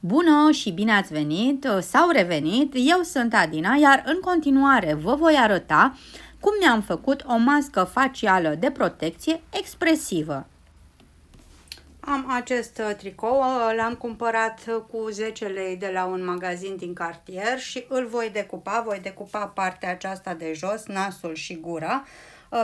Bună și bine ați venit sau revenit, eu sunt Adina, iar în continuare vă voi arăta cum mi-am făcut o mască facială de protecție expresivă. Am acest tricou, l-am cumpărat cu 10 lei de la un magazin din cartier și îl voi decupa partea aceasta de jos, nasul și gura,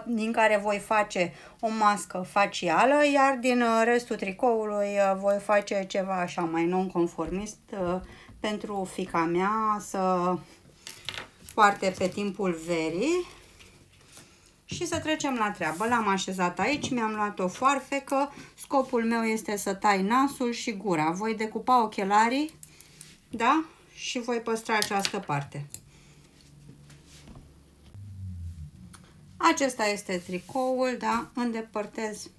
din care voi face o mască facială, iar din restul tricoului voi face ceva așa mai nonconformist pentru fiica mea să poarte pe timpul verii. Și să trecem la treabă. L-am așezat aici, mi-am luat o foarfecă, scopul meu este să tai nasul și gura. Voi decupa ochelarii, da? Și voi păstra această parte. Acesta este tricoul, da? Îndepărtez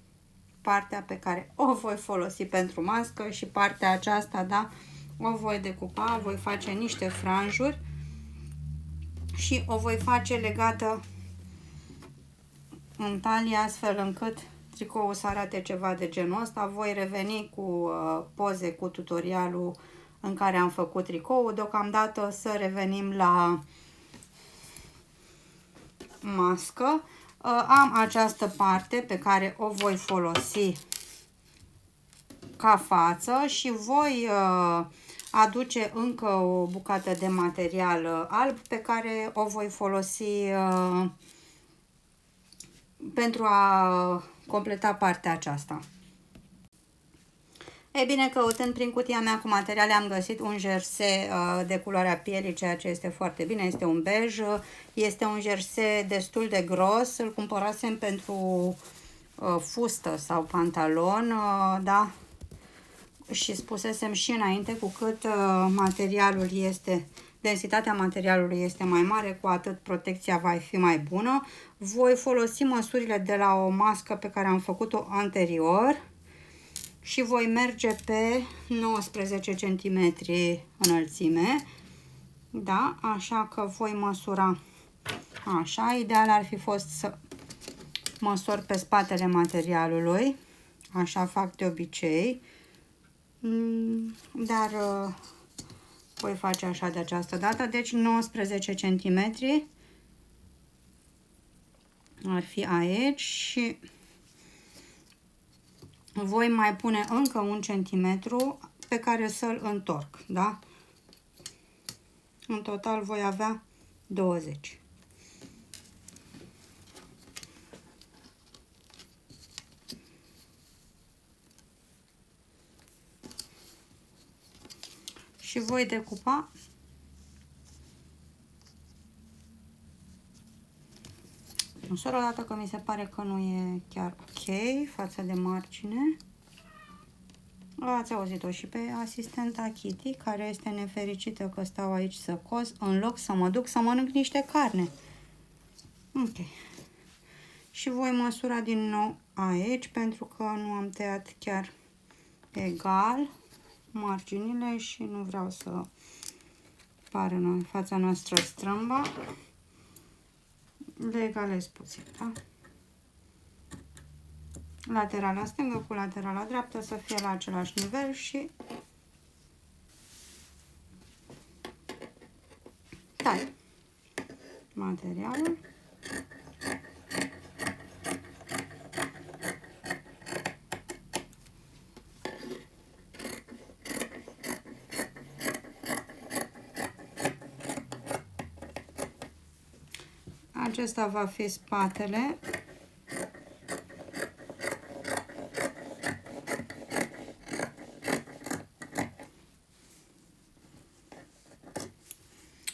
partea pe care o voi folosi pentru mască și partea aceasta, da? O voi decupa, voi face niște franjuri și o voi face legată în talie, astfel încât tricoul să arate ceva de genul ăsta. Voi reveni cu poze cu tutorialul în care am făcut tricoul. Deocamdată să revenim la mască. Am această parte pe care o voi folosi ca față și voi aduce încă o bucată de material alb pe care o voi folosi pentru a completa partea aceasta. Ei bine, căutând prin cutia mea cu materiale am găsit un jersey de culoarea pielii, ceea ce este foarte bine, este un bej, este un jersey destul de gros, îl cumpărasem pentru fustă sau pantalon, da? Și spusesem și înainte, cu cât materialul este, densitatea materialului este mai mare, cu atât protecția va fi mai bună. Voi folosi măsurile de la o mască pe care am făcut-o anterior și voi merge pe 19 cm înălțime. Da, așa că voi măsura așa. Ideal ar fi fost să măsor pe spatele materialului. Așa fac de obicei. Dar voi face așa de această dată. Deci 19 cm ar fi aici și voi mai pune încă 1 centimetru pe care să-l întorc, da? În total voi avea 20. Și voi decupa măsor o dată că mi se pare că nu e chiar ok față de margine. Ați auzit-o și pe asistenta Kitty, care este nefericită că stau aici să cos în loc să mă duc să mănânc niște carne. Ok. Și voi măsura din nou aici, pentru că nu am tăiat chiar egal marginile și nu vreau să pară în fața noastră strâmba. Le egalez puțin, da? Laterala stângă cu laterala dreaptă să fie la același nivel și tai materialul. Acesta va fi spatele.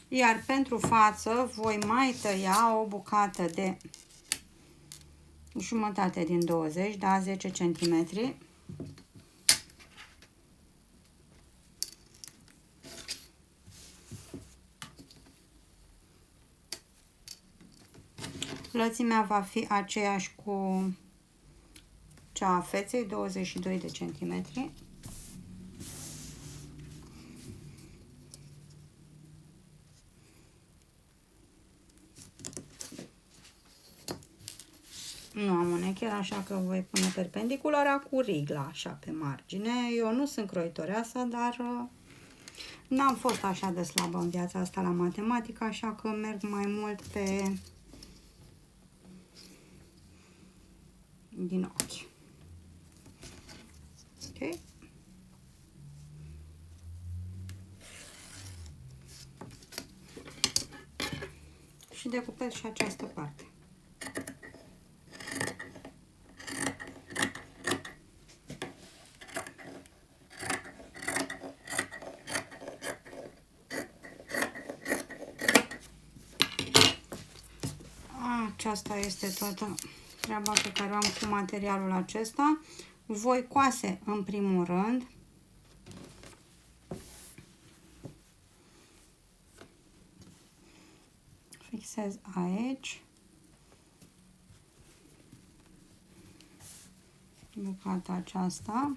Iar pentru față voi mai tăia o bucată de jumătate din 20, da, 10 cm. Lățimea va fi aceeași cu cea a feței, 22 de centimetri. Nu am un echel, așa că voi pune perpendiculara cu rigla, așa, pe margine. Eu nu sunt croitoreasă, dar N-am fost așa de slabă în viața asta la matematică, așa că merg mai mult pe din ochi. Ok? Și decupez și această parte. Aceasta este toată treaba pe care o am cu materialul acesta. Voi coase în primul rând. Fixez aici. Bucata aceasta.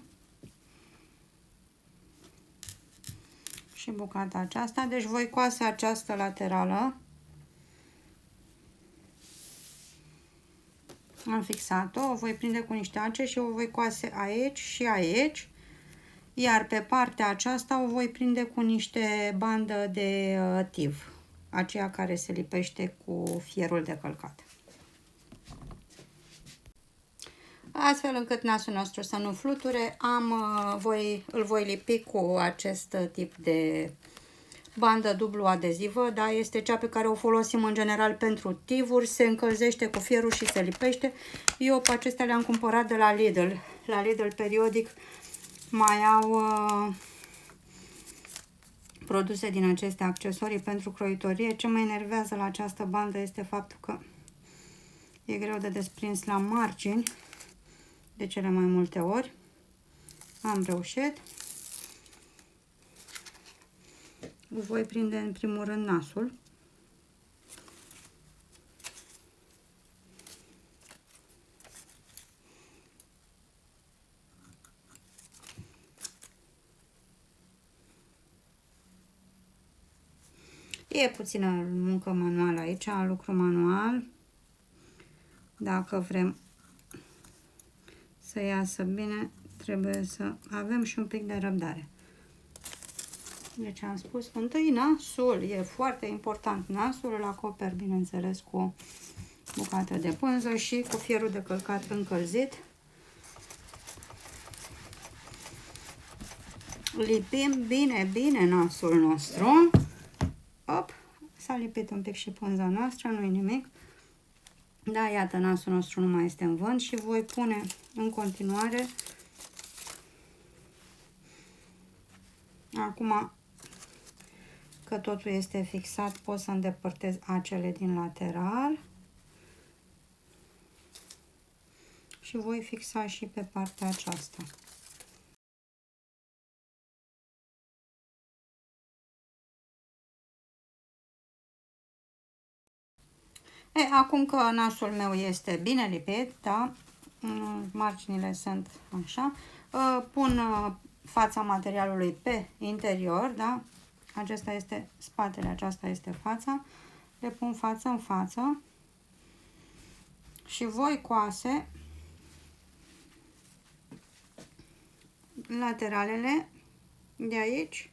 Și bucata aceasta. Deci voi coase această laterală. Am fixat-o, o voi prinde cu niște ace și o voi coase aici și aici. Iar pe partea aceasta o voi prinde cu niște bandă de tiv, aceea care se lipește cu fierul de călcat. Astfel încât nasul nostru să nu fluture, îl voi lipi cu acest tip de bandă dublu adezivă, da? Este cea pe care o folosim în general pentru tivuri, se încălzește cu fierul și se lipește. Eu pe acestea le-am cumpărat de la Lidl. La Lidl periodic mai au produse din aceste accesorii pentru croitorie. Ce mă enervează la această bandă este faptul că e greu de desprins la margini de cele mai multe ori. Am reușit. Voi prinde în primul rând nasul. E puțină muncă manuală aici, lucru manual. Dacă vrem să iasă bine, trebuie să avem și un pic de răbdare. Deci am spus, întâi nasul, e foarte important nasul, îl acoperi, bineînțeles, cu bucată de pânză și cu fierul de călcat încălzit. Lipim bine, bine nasul nostru. Op, s-a lipit un pic și pânza noastră, nu-i nimic. Da, iată, nasul nostru nu mai este în vânt și voi pune în continuare. Acum că totul este fixat, pot să îndepărtez acele din lateral și voi fixa și pe partea aceasta. Acum că nasul meu este bine lipit, da, marginile sunt așa, pun fața materialului pe interior, da, acesta este spatele, aceasta este fața, le pun față în față și voi coase lateralele de aici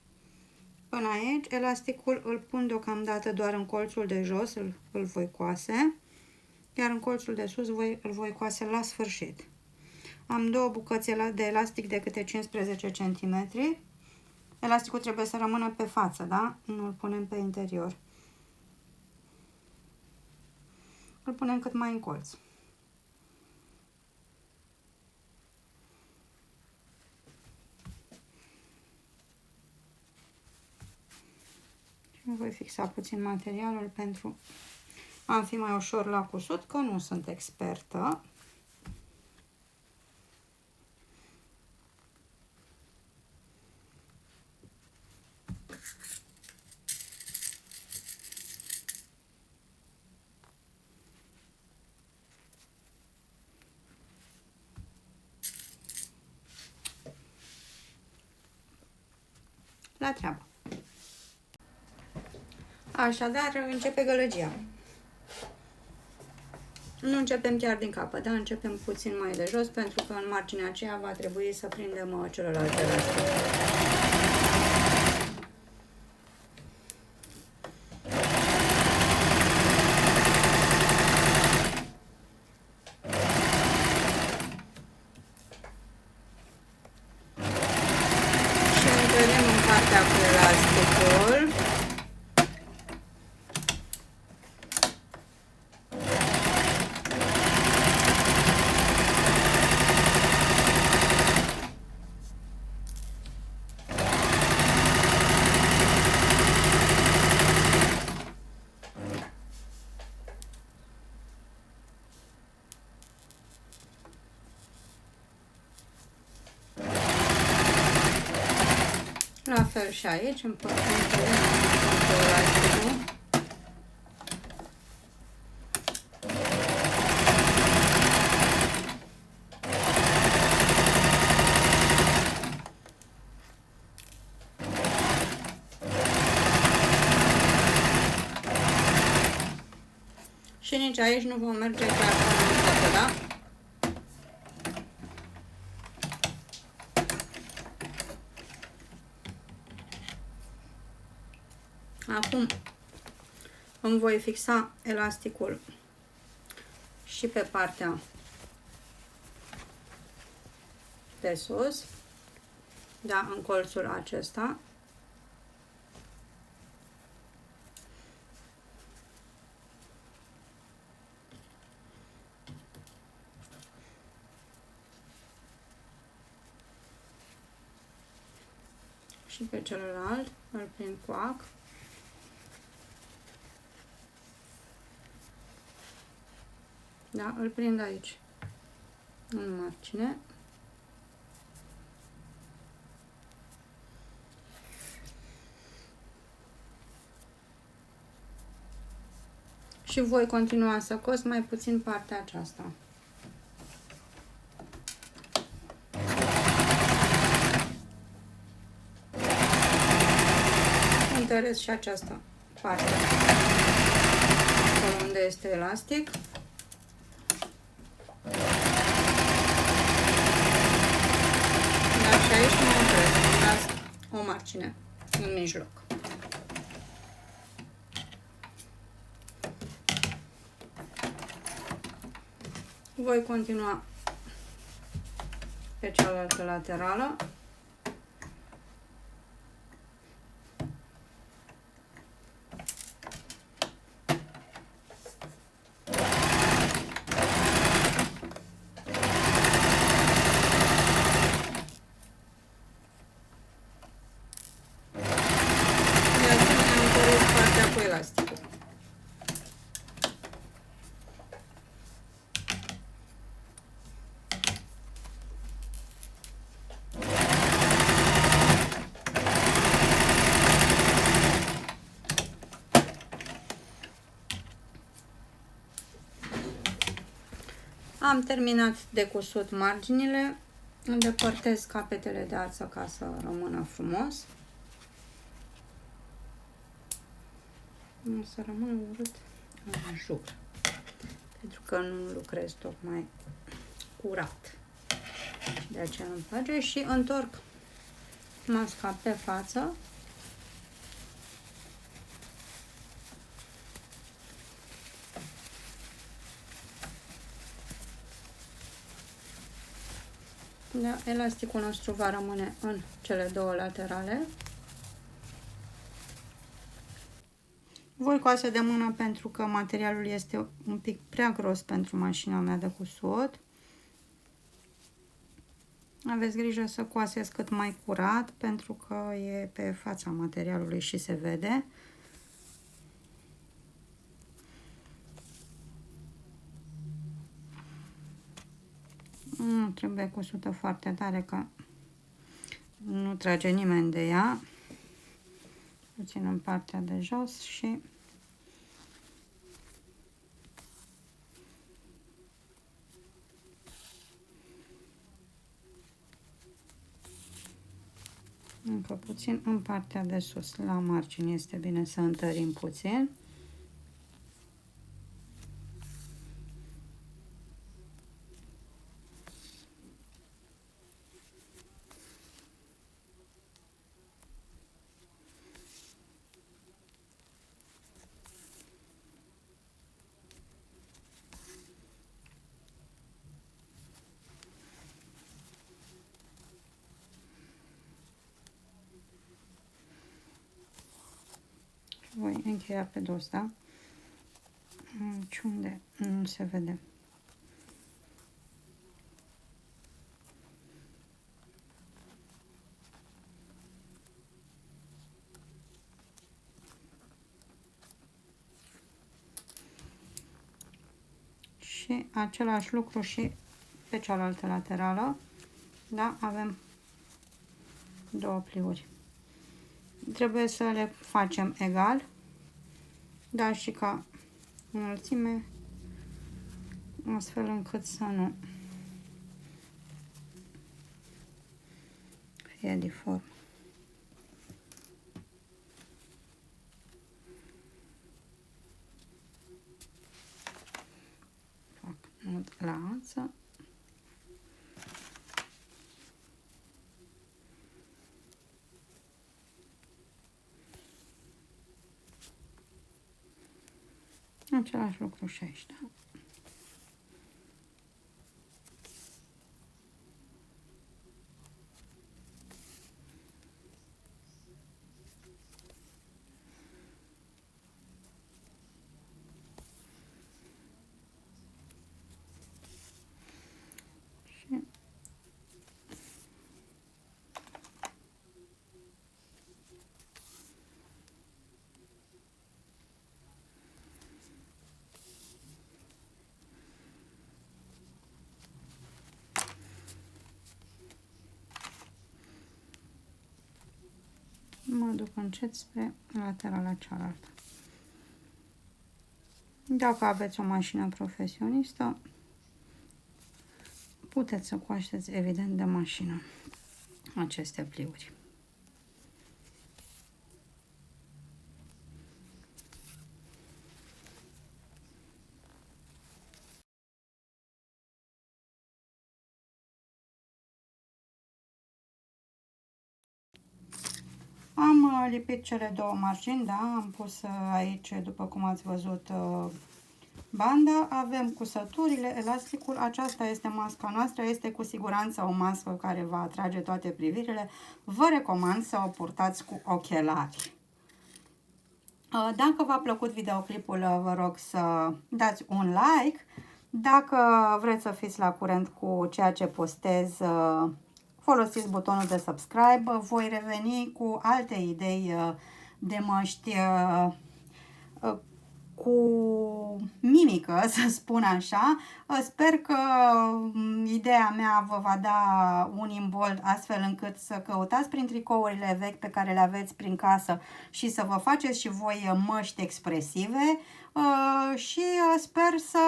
până aici. Elasticul îl pun deocamdată doar în colțul de jos, îl voi coase, iar în colțul de sus îl voi coase la sfârșit. Am două bucăți de elastic de câte 15 cm. Elasticul trebuie să rămână pe față, da? Nu îl punem pe interior. Îl punem cât mai în colț. Voi fixa puțin materialul pentru a fi mai ușor la cusut, că nu sunt expertă. La treabă. Așadar, începe gălăgia. Nu începem chiar din capăt, dar începem puțin mai de jos, pentru că în marginea aceea va trebui să prindem celălalt elastic. La fel și aici, împărțim cu elasticul. Și nici aici nu vom merge chiar până în toată, da? Acum îmi voi fixa elasticul și pe partea de sus, da, în colțul acesta. Și pe celălalt îl prind cu ac. Da, îl prind aici, în margine. Și voi continua să cos mai puțin partea aceasta. Întăresc și această parte, acolo unde este elastic. Dar și aici mă opresc, îmi las o margine în mijloc. Voi continua pe cealaltă laterală. Am terminat de cusut marginile, îndepărtez capetele de ață ca să rămână frumos. Nu să rămână urât în jur, pentru că nu lucrez tocmai curat. De aceea îmi place și întorc masca pe față. Da, elasticul nostru va rămâne în cele două laterale. Voi coase de mână pentru că materialul este un pic prea gros pentru mașina mea de cusut. Aveți grijă să coaseți cât mai curat pentru că e pe fața materialului și se vede. Nu trebuie cusută foarte tare că nu trage nimeni de ea. Puțin în partea de jos și încă puțin în partea de sus. La margine este bine să întărim puțin. Voi încheia pe dos, da? Aici unde nu se vede. Și același lucru și pe cealaltă laterală. Da? Avem două pliuri. Trebuie să le facem egal, dar și ca înălțime, astfel încât să nu fie deform. Fac nod la ață. Același lucru și aici, da? Și mă duc încet spre laterala cealaltă. Dacă aveți o mașină profesionistă, puteți să coașteți evident de mașină aceste pliuri. Am lipit cele două margini, da, am pus aici, după cum ați văzut, banda, avem cusăturile, elasticul, aceasta este masca noastră, este cu siguranță o mască care va atrage toate privirile. Vă recomand să o purtați cu ochelari. Dacă v-a plăcut videoclipul, vă rog să dați un like. Dacă vreți să fiți la curent cu ceea ce postez, folosiți butonul de subscribe. Voi reveni cu alte idei de măști cu mimică, să spun așa. Sper că ideea mea vă va da un imbold astfel încât să căutați prin tricourile vechi pe care le aveți prin casă și să vă faceți și voi măști expresive și sper să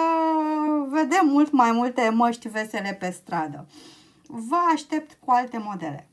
vedem mult mai multe măști vesele pe stradă. Vă aștept cu alte modele.